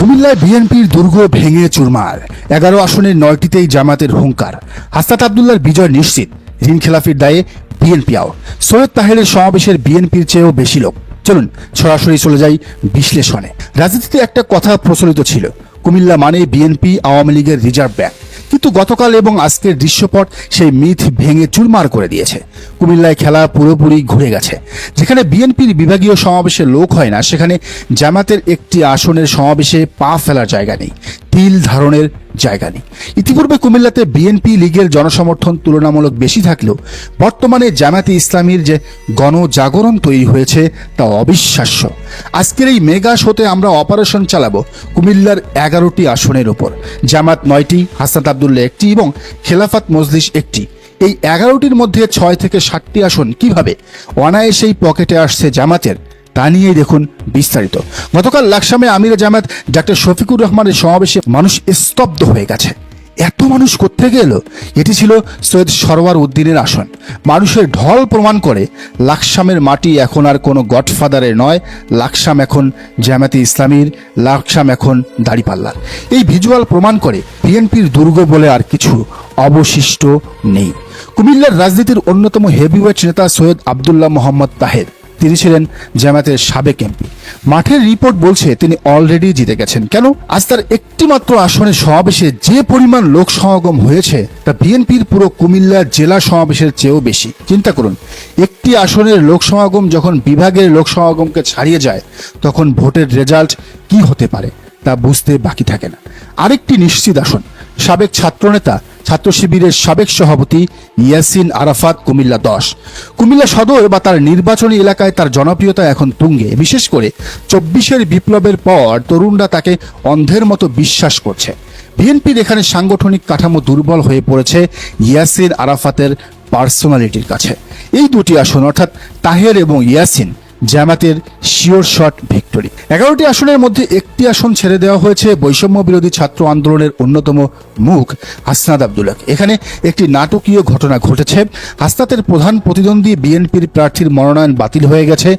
কুমিল্লায় বিএনপির দুর্গ ভেঙে চুরমার। 11 আসনের 9টিতেই জামাতের হুঙ্কার। হাসনাত আব্দুল্লাহর বিজয় নিশ্চিত। ঋণ খেলাফির দায়ে বিএনপি আউট। সৈয়দ তাহেরের সমাবেশের বিএনপির চেয়েও বেশি লোক। চলুন সরাসরি চলে যাই বিশ্লেষণে। রাজনীতিতে একটা কথা প্রচলিত ছিল, কুমিল্লা মানে বিএনপি আওয়ামী লীগের রিজার্ভ ব্যাংক। কিন্তু গতকাল এবং আজকের দৃশ্যপট সেই মিথ ভেঙে চুরমার করে দিয়েছে। কুমিল্লায় খেলা পুরোপুরি ঘুরে গেছে। যেখানে বিএনপির বিভাগীয় সমাবেশে লোক হয় না, সেখানে জামাতের একটি আসনের সমাবেশে পা ফেলার জায়গা নেই, তিল ধারণের জায়গা নেই। ইতিপূর্বে কুমিল্লাতে বিএনপি লীগের জনসমর্থন তুলনামূলক বেশি থাকলেও বর্তমানে জামাতে ইসলামীর যে গণজাগরণ তৈরি হয়েছে তা অবিশ্বাস্য। আজকের এই মেগা শোতে আমরা অপারেশন চালাবো কুমিল্লার 11টি আসনের উপর। জামাত 9টি, হাসনাত আব্দুল্লাহ 1টি এবং খেলাফত মজলিস 1টি। এই 11টির মধ্যে 6 থেকে 7টি আসন কিভাবে অনায়াসেই পকেটে আসছে জামাতের, তা নিয়েই দেখুন বিস্তারিত। গতকাল লাকসামে আমিরে জামাত ডাক্তার শফিকুর রহমানের সমাবেশে মানুষ স্তব্ধ হয়ে গেছে। এত মানুষ কোত্থেকে এলো? এটি ছিল সৈয়দ সরওয়ার উদ্দিনের আসন। মানুষের ঢল প্রমাণ করে লাকসামের মাটি এখন আর কোনো গডফাদারের নয়। লাকসাম এখন জামাতে ইসলামীর, লাকসাম এখন দাড়িপাল্লার। এই ভিজুয়াল প্রমাণ করে বিএনপির দুর্গ বলে আর কিছু অবশিষ্ট নেই। কুমিল্লার রাজনীতির অন্যতম হেভিওয়েট নেতা সৈয়দ আব্দুল্লাহ মোহাম্মদ তাহের, তিনি ছিলেন জামাতের সাবেক এমপি। মাঠের রিপোর্ট বলছে তিনি অলরেডি জিতে গেছেন। কেন? আজ তার একটি মাত্র আসনের সমাবেশে যে পরিমাণ লোক সমাগম হয়েছে তা বিএনপির পুরো কুমিল্লা জেলা সমাবেশের চেয়েও বেশি। চিন্তা করুন, একটি আসনের লোক সমাগম যখন বিভাগের লোক সমাগমকে ছাড়িয়ে যায়, তখন ভোটের রেজাল্ট কি হতে পারে তা বুঝতে বাকি থাকে না। আরেকটি নিশ্চিত আসন, সাবেক ছাত্রনেতা, ছাত্র শিবিরের সাবেক সভাপতি ইয়াসিন আরাফাত, কুমিল্লা 10। কুমিল্লা সদর বা তার নির্বাচনী এলাকায় তার জনপ্রিয়তা এখন তুঙ্গে। বিশেষ করে 24-এর বিপ্লবের পর তরুণরা তাকে অন্ধের মতো বিশ্বাস করছে। বিএনপির এখানে সাংগঠনিক কাঠামো দুর্বল হয়ে পড়েছে ইয়াসিন আরাফাতের পার্সোনালিটির কাছে। এই দুটি আসন অর্থাৎ তাহের এবং ইয়াসিন জামাতের শিওর শট ভিক্টরি। 11টি আসনের মধ্যে একটি আসন ছেড়ে দেওয়া হয়েছে বৈষম্য বিরোধী ছাত্র আন্দোলনের অন্যতম মুখ হাসনাত আব্দুল্লাহকে। এখানে একটি নাটকীয় ঘটনা ঘটেছে। হাসনাতের প্রধান প্রতিদ্বন্দ্বী বিএনপির প্রার্থীর মনোনয়ন বাতিল হয়ে গেছে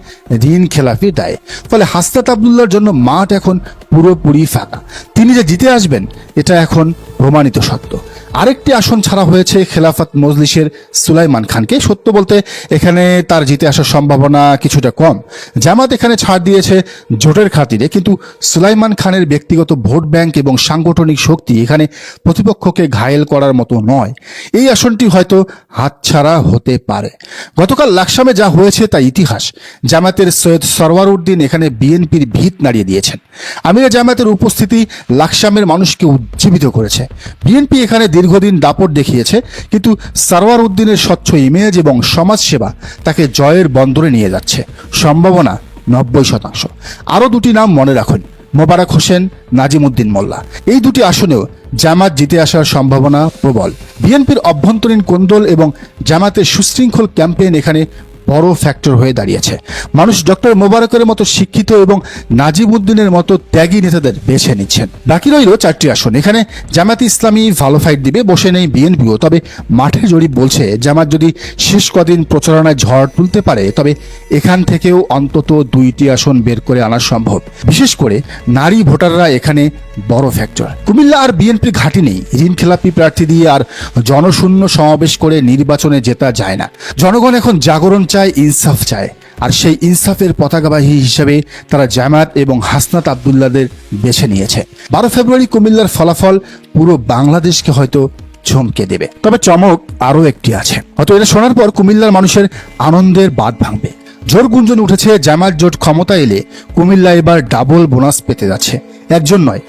ঋণ খেলাফির দায়ে। ফলে হাসনাত আব্দুল্লাহর জন্য মাঠ এখন পুরোপুরি ফাঁকা। তিনি যে জিতে আসবেন এটা এখন প্রমাণিত সত্য। আরেকটি আসন ছাড়া হয়েছে খেলাফত মজলিসের সুলাইমান খানকে। সত্য বলতে এখানে তার জিতে আসার সম্ভাবনা কিছুটা কম। জামাত এখানে ছাড় দিয়েছে জোটের খাতিরে, কিন্তু সুলাইমান খানের ব্যক্তিগত ভোট ব্যাংক এবং সাংগঠনিক শক্তি এখানে প্রতিপক্ষকে ঘায়েল করার মতো নয়। এই আসনটি হয়তো হাতছাড়া হতে পারে। গতকাল লাকসামে যা হয়েছে তা ইতিহাস। জামাতের সৈয়দ সরওয়ার উদ্দিন এখানে বিএনপির ভিত নাড়িয়ে দিয়েছেন। আমিরে জামাতের উপস্থিতি লাকসামের মানুষকে উজ্জীবিত করেছে। বিএনপি এখানে দীর্ঘদিন দাপট দেখিয়েছে, কিন্তু সরওয়ার উদ্দিনের স্বচ্ছ ইমেজ এবং সমাজসেবা তাকে জয়ের বন্দরে নিয়ে যাচ্ছে। সম্ভাবনা 90%। আরও দুটি নাম মনে রাখুন, মোবারক হোসেন, নাজিম উদ্দিন মোল্লা। এই দুটি আসনেও জামাত জিতে আসার সম্ভাবনা প্রবল। বিএনপির অভ্যন্তরীণ কোন্দল এবং জামাতের সুশৃঙ্খল ক্যাম্পেইন এখানে বড় ফ্যাক্টর হয়ে দাঁড়িয়েছে। মানুষ ডক্টর মোবারকের মতো শিক্ষিত এবং নাজিম উদ্দিনের মতো ত্যাগী নেতাদের বেছে নিচ্ছেন। বাকি রইল 4টি আসন। এখানে জামাত ইসলামী ভালো ফাইট দিবে, বসে নেই বিএনপিও। তবে মাঠের জরিপ বলছে জামাত যদি শেষ কদিন প্রচারণায় ঝড় তুলতে পারে, তবে এখান থেকেও অন্তত 2টি আসন বের করে আনা সম্ভব। বিশেষ করে নারী ভোটাররা এখানে বড় ফ্যাক্টর। কুমিল্লা আর বিএনপির ঘাঁটি নেই। ঋণ খেলাপি প্রার্থী দিয়ে আর জনশূন্য সমাবেশ করে নির্বাচনে জেতা যায় না। জনগণ এখন জাগরণ চায়, ইনসাফ চায়। আর সেই ইনসাফের পতাকাবাহী হিসেবে তারা জামাত এবং হাসনাত আব্দুল্লাহদের বেছে নিয়েছে। 12 ফেব্রুয়ারি কুমিল্লার ফলাফল পুরো বাংলাদেশকে হয়তো চমকে দেবে। তবে চমক আরও একটি আছে। হয়তো এটা শোনার পর কুমিল্লার মানুষের আনন্দের বাঁধ ভাঙবে। জোর গুঞ্জন উঠেছে, জামাত জোট ক্ষমতা এলে কুমিল্লা এবার ডাবল বোনাস পেতে যাচ্ছে। একজন নয়,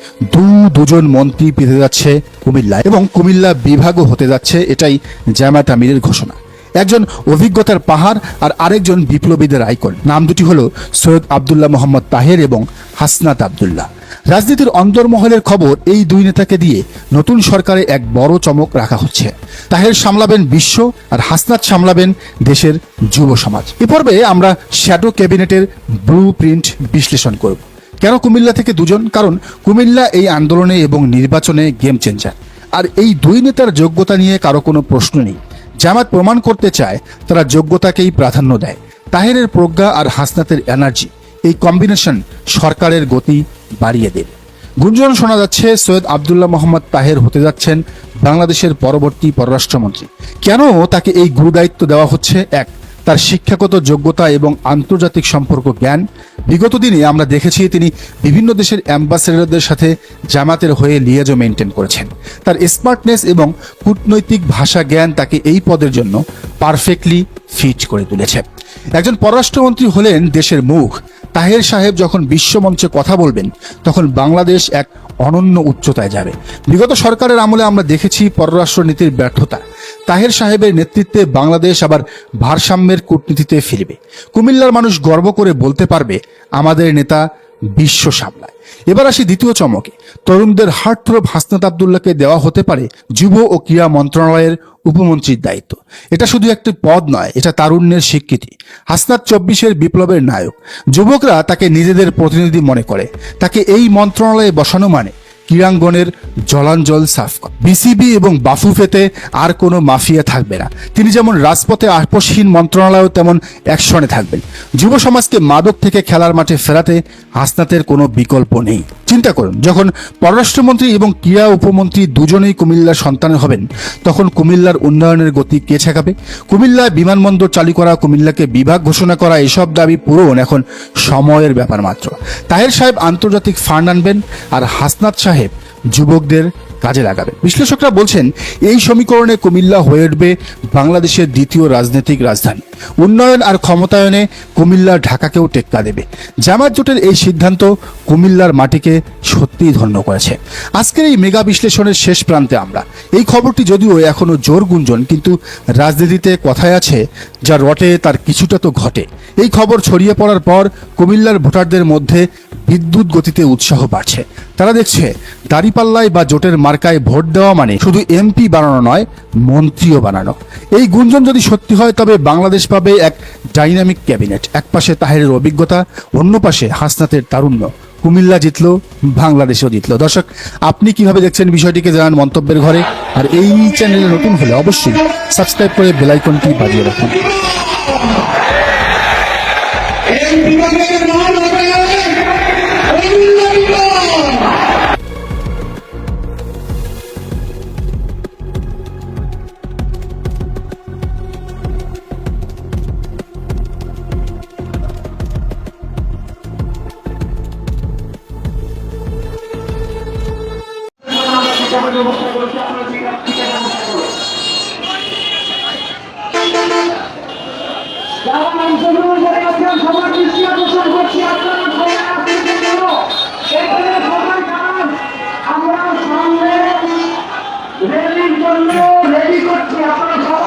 দুজন মন্ত্রী পেতে যাচ্ছে কুমিল্লায়, এবং কুমিল্লা বিভাগও হতে যাচ্ছে। এটাই জামাত আমিরের ঘোষণা। একজন অভিজ্ঞতার পাহাড় আর আরেকজন বিপ্লবীদের আইকন। নাম দুটি হলো সৈয়দ আব্দুল্লাহ মোহাম্মদ তাহের এবং হাসনাত আব্দুল্লাহ। রাজনীতির অন্তর্মহলের খবর, এই দুই নেতাকে দিয়ে নতুন সরকারে এক বড় চমক রাখা হচ্ছে। তাহের সামলাবেন বিশ্ব আর হাসনাত সামলাবেন দেশের যুব সমাজ। এ পর্বে আমরা শ্যাডো ক্যাবিনেটের ব্লু প্রিন্ট বিশ্লেষণ করব। কেন কুমিল্লা থেকে দুজন? কারণ কুমিল্লা এই আন্দোলনে এবং নির্বাচনে গেম চেঞ্জার। আর এই দুই নেতার যোগ্যতা নিয়ে কারো কোনো প্রশ্ন নেই। জামাত প্রমাণ করতে চায় তারা যোগ্যতাকেই প্রাধান্য দেয়। তাহেরের প্রজ্ঞা আর হাসনাতের এনার্জি, এই কম্বিনেশন সরকারের গতি বাড়িয়ে দেবে। গুঞ্জন শোনা যাচ্ছে সৈয়দ আবদুল্লাহ মোহাম্মদ তাহের হতে যাচ্ছেন বাংলাদেশের পরবর্তী পররাষ্ট্রমন্ত্রী। কেন তাকে এই গুরুদায়িত্ব দেওয়া হচ্ছে? এক, তার শিক্ষাগত যোগ্যতা এবং আন্তর্জাতিক সম্পর্ক জ্ঞান। বিগত দিনে আমরা দেখেছি তিনি বিভিন্ন দেশের অ্যাম্বাসেডরদের সাথে জামাতের হয়ে লিয়াজো মেনটেন করেছেন। তার স্মার্টনেস এবং কূটনৈতিক ভাষা জ্ঞান তাকে এই পদের জন্য পারফেক্টলি ফিট করে তুলেছে। একজন পররাষ্ট্রমন্ত্রী হলেন দেশের মুখ। তাহের সাহেব যখন বিশ্বমঞ্চে কথা বলবেন তখন বাংলাদেশ এক অনন্য উচ্চতায় যাবে। বিগত সরকারের আমলে আমরা দেখেছি পররাষ্ট্রনীতির ব্যর্থতা। তাহের সাহেবের নেতৃত্বে বাংলাদেশ আবার ভারসাম্যের কূটনীতিতে ফিরবে। কুমিল্লার মানুষ গর্ব করে বলতে পারবে, আমাদের নেতা বিশ্ব সামলায়। এবার আসি দ্বিতীয় চমকে। তরুণদের হার্টথ্রব হাসনাত আবদুল্লাহকে দেওয়া হতে পারে যুব ও ক্রীড়া মন্ত্রণালয়ের উপমন্ত্রীর দায়িত্ব। এটা শুধু একটি পদ নয়, এটা তারুণ্যের স্বীকৃতি। হাসনাত 24-এর বিপ্লবের নায়ক। যুবকরা তাকে নিজেদের প্রতিনিধি মনে করে। তাকে এই মন্ত্রণালয়ে বসানো মানে ক্রীড়াঙ্গনের জলাঞ্জল সাফ করা। বিসিবি এবং বাফুফেতে আর কোনো মাফিয়া থাকবে না। তিনি যেমন রাজপথে আপোষহীন, মন্ত্রণালয়েও তেমন অ্যাকশনে থাকবেন। যুব সমাজকে মাদক থেকে খেলার মাঠে ফেরাতে হাসনাতের কোনো বিকল্প নেই। চিন্তা করুন, যখন পররাষ্ট্রমন্ত্রী এবং ক্রীড়া উপমন্ত্রী দুজনেই কুমিল্লার সন্তান হবেন, তখন কুমিল্লার উন্নয়নের গতি কে ঠেকাবে? কুমিল্লায় বিমানবন্দর চালু করা, কুমিল্লাকে বিভাগ ঘোষণা করা, এসব দাবি পূরণ এখন সময়ের ব্যাপার মাত্র। তাহের সাহেব আন্তর্জাতিক ফান্ড আনবেন আর হাসনাত সাহেব যুবকদের কাজে লাগাবেন। বিশ্লেষকরা বলছেন এই সমীকরণে কুমিল্লা হয়ে উঠবে বাংলাদেশের দ্বিতীয় রাজনৈতিক রাজধানী। উন্নয়ন আর ক্ষমতায়নে কুমিল্লা ঢাকাকেও টেক্কা দেবে। জামায়াত জোটের এই সিদ্ধান্ত কুমিল্লার মাটিকে সত্যিই ধন্য করেছে। আজকের এই মেগা বিশ্লেষণের শেষ প্রান্তে আমরা। এই খবরটি যদিও এখনো জোর গুঞ্জন, কিন্তু রাজনীতিতে কথায় আছে, যা রটে তার কিছুটা তো ঘটে। এই খবর ছড়িয়ে পড়ার পর কুমিল্লার ভোটারদের মধ্যে বিদ্যুৎ গতিতে উৎসাহ বাড়ছে। তারা দেখছে দাঁড়িপাল্লায় বা জোটের মার্কায় ভোট দেওয়া মানে শুধু এমপি বানানো নয়, মন্ত্রীও বানানো। এই গুঞ্জন যদি সত্যি হয়, তবে বাংলাদেশ পাবে এক ডাইনামিক ক্যাবিনেট। এক পাশে তাহেরের অভিজ্ঞতা, অন্য পাশে হাসনাতের তারুণ্য। কুমিল্লা জিতলো, বাংলাদেশও জিতলো। দর্শক, আপনি কিভাবে দেখছেন বিষয়টিকে জানান মন্তব্যের ঘরে। আর এই চ্যানেলে নতুন হলে অবশ্যই সাবস্ক্রাইব করে বেল আইকনটি বাজিয়ে রাখুন। যারা অংশগ্রহণ করে আছেন সবার দৃষ্টি আকর্ষণ করছি, আপনারা সবাই আসেন কেন? এখানে সবাই জানান আমরা সামনে রেলির জন্য রেডি করছি। আপনারা সবাই